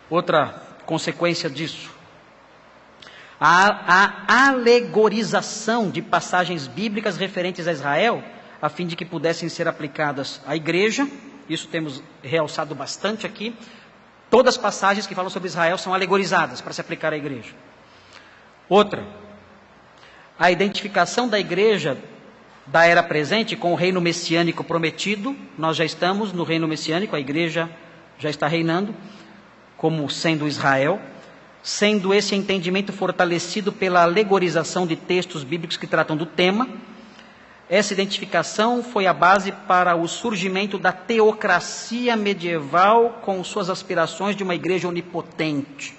Outra consequência disso, a alegorização de passagens bíblicas referentes a Israel, a fim de que pudessem ser aplicadas à igreja. Isso temos realçado bastante aqui. Todas as passagens que falam sobre Israel são alegorizadas para se aplicar à igreja. Outra, a identificação da igreja da era presente com o reino messiânico prometido. Nós já estamos no reino messiânico, a igreja já está reinando como sendo Israel, sendo esse entendimento fortalecido pela alegorização de textos bíblicos que tratam do tema. Essa identificação foi a base para o surgimento da teocracia medieval, com suas aspirações de uma igreja onipotente.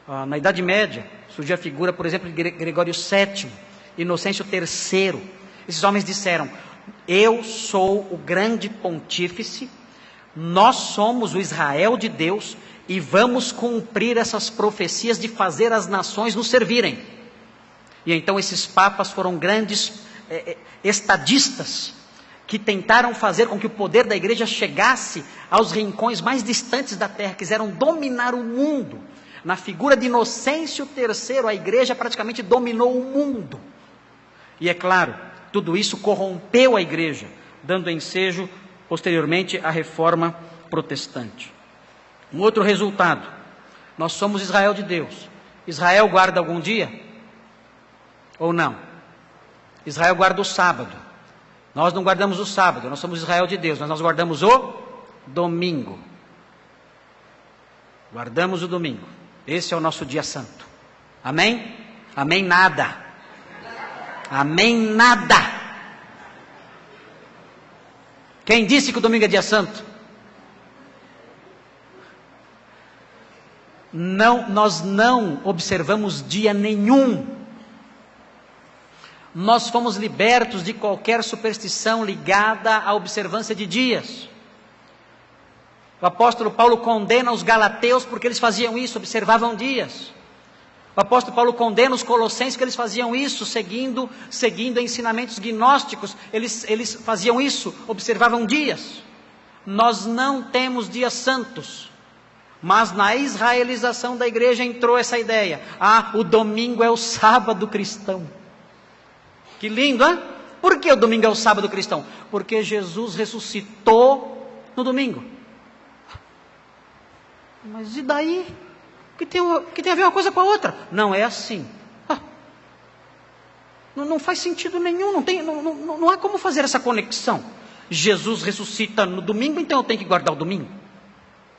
Na Idade Média, surgiu a figura, por exemplo, de Gregório VII, Inocêncio III. Esses homens disseram: eu sou o grande pontífice, nós somos o Israel de Deus, e vamos cumprir essas profecias de fazer as nações nos servirem. E então esses papas foram grandes estadistas, que tentaram fazer com que o poder da igreja chegasse aos rincões mais distantes da terra, quiseram dominar o mundo. Na figura de Inocêncio III, a igreja praticamente dominou o mundo. E é claro, tudo isso corrompeu a igreja, dando ensejo posteriormente à reforma protestante. Um outro resultado: nós somos Israel de Deus. Israel guarda algum dia? Ou não? Israel guarda o sábado. Nós não guardamos o sábado, nós somos Israel de Deus, mas nós guardamos o domingo. Guardamos o domingo. Esse é o nosso dia santo. Amém? Amém nada. Amém nada. Quem disse que o domingo é dia santo? Não, nós não observamos dia nenhum. Nós fomos libertos de qualquer superstição ligada à observância de dias. O apóstolo Paulo condena os galateus porque eles faziam isso, observavam dias. O apóstolo Paulo condena os colossenses porque eles faziam isso, seguindo ensinamentos gnósticos. Eles faziam isso, observavam dias. Nós não temos dias santos. Mas na israelização da igreja entrou essa ideia: o domingo é o sábado cristão. Que lindo, hein? Por que o domingo é o sábado cristão? Porque Jesus ressuscitou no domingo. Mas e daí? Que tem a ver uma coisa com a outra? Não é assim. Não faz sentido nenhum, não há como fazer essa conexão. Jesus ressuscita no domingo, então eu tenho que guardar o domingo.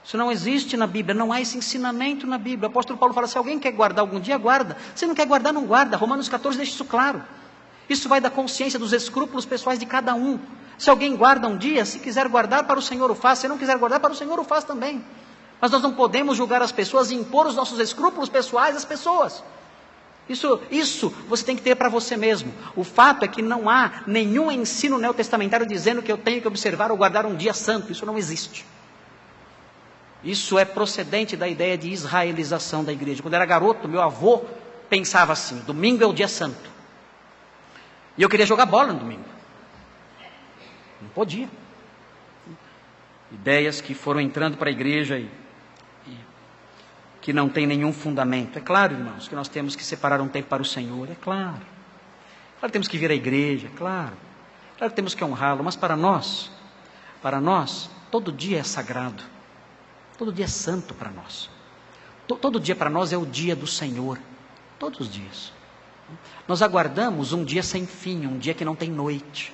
Isso não existe na Bíblia, não há esse ensinamento na Bíblia. O apóstolo Paulo fala: se alguém quer guardar algum dia, guarda. Se não quer guardar, não guarda. Romanos 14 deixa isso claro. Isso vai da consciência, dos escrúpulos pessoais de cada um. Se alguém guarda um dia, se quiser guardar, para o Senhor o faz. Se não quiser guardar, para o Senhor o faz também. Mas nós não podemos julgar as pessoas e impor os nossos escrúpulos pessoais às pessoas. Isso você tem que ter para você mesmo. O fato é que não há nenhum ensino neotestamentário dizendo que eu tenho que observar ou guardar um dia santo. Isso não existe. Isso é procedente da ideia de israelização da igreja. Quando eu era garoto, meu avô pensava assim: domingo é o dia santo. E eu queria jogar bola no domingo. Não podia. Ideias que foram entrando para a igreja e que não tem nenhum fundamento. É claro, irmãos, que nós temos que separar um tempo para o Senhor. É claro. Claro que temos que vir à igreja, é claro. Claro que temos que honrá-lo. Mas para nós, todo dia é sagrado. Todo dia é santo para nós. Todo dia para nós é o dia do Senhor. Todos os dias. Nós aguardamos um dia sem fim, um dia que não tem noite.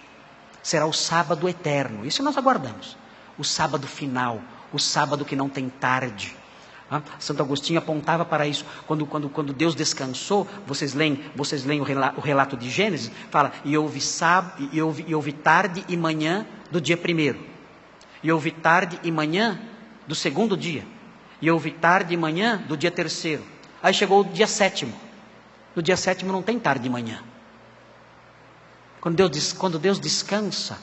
Será o sábado eterno. Isso nós aguardamos. O sábado final, o sábado que não tem tarde. Santo Agostinho apontava para isso. Quando Deus descansou, vocês leem o relato de Gênesis, fala: e houve tarde e manhã do dia primeiro. E houve tarde e manhã do segundo dia. E houve tarde e manhã do dia terceiro. Aí chegou o dia sétimo. No dia sétimo não tem tarde e manhã. Quando Deus descansa,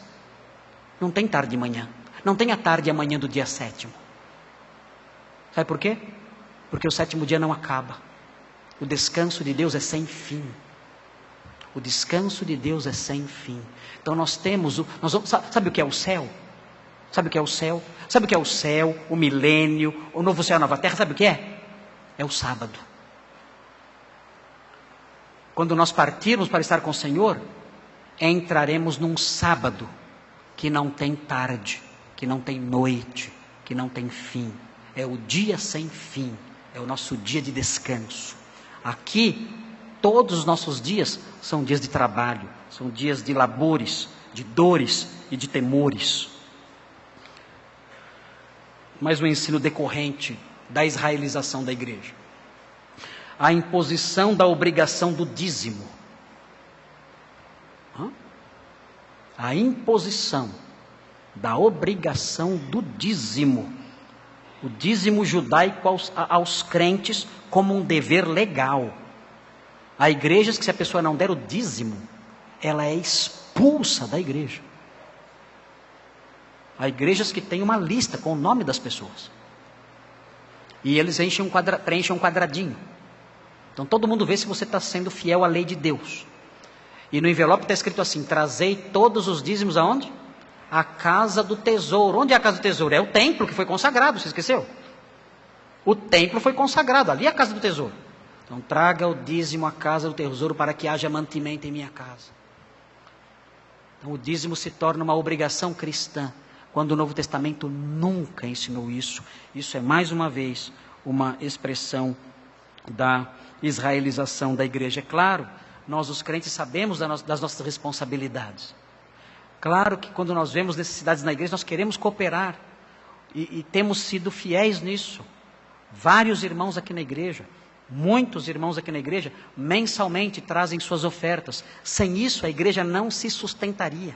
não tem tarde e manhã. Não tem a tarde e a manhã do dia sétimo. Sabe por quê? Porque o sétimo dia não acaba. O descanso de Deus é sem fim. O descanso de Deus é sem fim. Então nós temos, sabe o que é o céu? Sabe o que é o céu? Sabe o que é o céu, o milênio, o novo céu e a nova terra? Sabe o que é? É o sábado. Quando nós partirmos para estar com o Senhor, entraremos num sábado que não tem tarde, que não tem noite, que não tem fim. É o dia sem fim, é o nosso dia de descanso. Aqui, todos os nossos dias são dias de trabalho, são dias de labores, de dores e de temores. Mais um ensino decorrente da israelização da igreja. A imposição da obrigação do dízimo. A imposição da obrigação do dízimo. O dízimo judaico aos crentes como um dever legal. Há igrejas que, se a pessoa não der o dízimo, ela é expulsa da igreja. Há igrejas que têm uma lista com o nome das pessoas. E eles preenchem um quadradinho. Então todo mundo vê se você está sendo fiel à lei de Deus. E no envelope está escrito assim: trazei todos os dízimos aonde? A casa do tesouro. Onde é a casa do tesouro? É o templo que foi consagrado, você esqueceu? O templo foi consagrado, ali é a casa do tesouro. Então traga o dízimo à casa do tesouro para que haja mantimento em minha casa. Então o dízimo se torna uma obrigação cristã, quando o Novo Testamento nunca ensinou isso. Isso é mais uma vez uma expressão da israelização da igreja. É claro, nós os crentes sabemos das nossas responsabilidades. Claro que quando nós vemos necessidades na igreja, nós queremos cooperar. E temos sido fiéis nisso. Vários irmãos aqui na igreja, muitos irmãos aqui na igreja, mensalmente trazem suas ofertas. Sem isso a igreja não se sustentaria.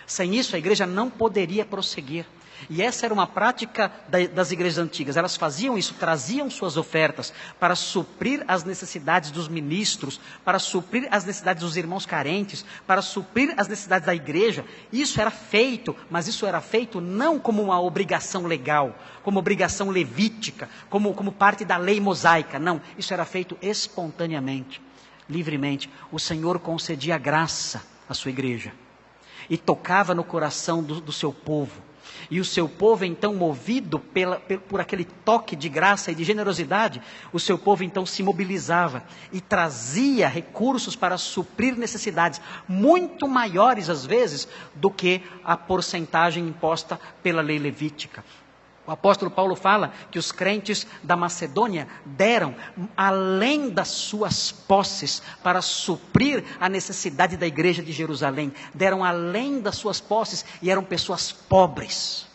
Sem isso a igreja não poderia prosseguir. E essa era uma prática das igrejas antigas. Elas faziam isso, traziam suas ofertas para suprir as necessidades dos ministros, para suprir as necessidades dos irmãos carentes, para suprir as necessidades da igreja. Isso era feito, mas isso era feito não como uma obrigação legal, como obrigação levítica, como parte da lei mosaica. Não, isso era feito espontaneamente, livremente. O Senhor concedia graça à sua igreja e tocava no coração do seu povo. E o seu povo, então, movido por aquele toque de graça e de generosidade, o seu povo, então, se mobilizava e trazia recursos para suprir necessidades muito maiores, às vezes, do que a porcentagem imposta pela lei levítica. O apóstolo Paulo fala que os crentes da Macedônia deram além das suas posses para suprir a necessidade da igreja de Jerusalém. Deram além das suas posses e eram pessoas pobres.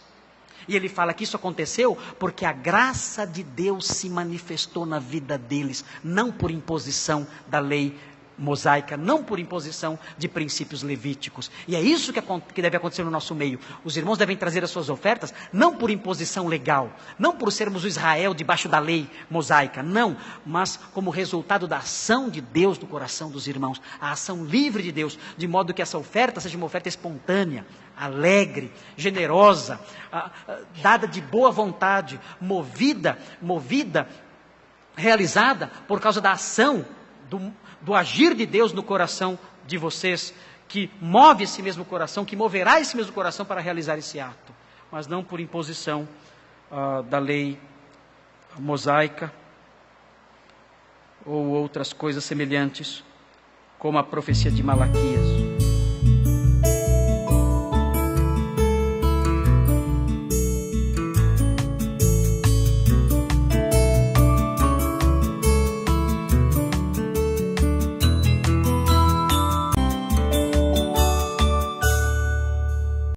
E ele fala que isso aconteceu porque a graça de Deus se manifestou na vida deles, não por imposição da lei mosaica, não por imposição de princípios levíticos. E é isso que deve acontecer no nosso meio. Os irmãos devem trazer as suas ofertas não por imposição legal, não por sermos o Israel debaixo da lei mosaica, não, mas como resultado da ação de Deus no coração dos irmãos, a ação livre de Deus, de modo que essa oferta seja uma oferta espontânea, alegre, generosa, dada de boa vontade, movida, realizada por causa da ação do agir de Deus no coração de vocês, que move esse mesmo coração, que moverá esse mesmo coração para realizar esse ato, mas não por imposição da lei mosaica ou outras coisas semelhantes, como a profecia de Malaquias.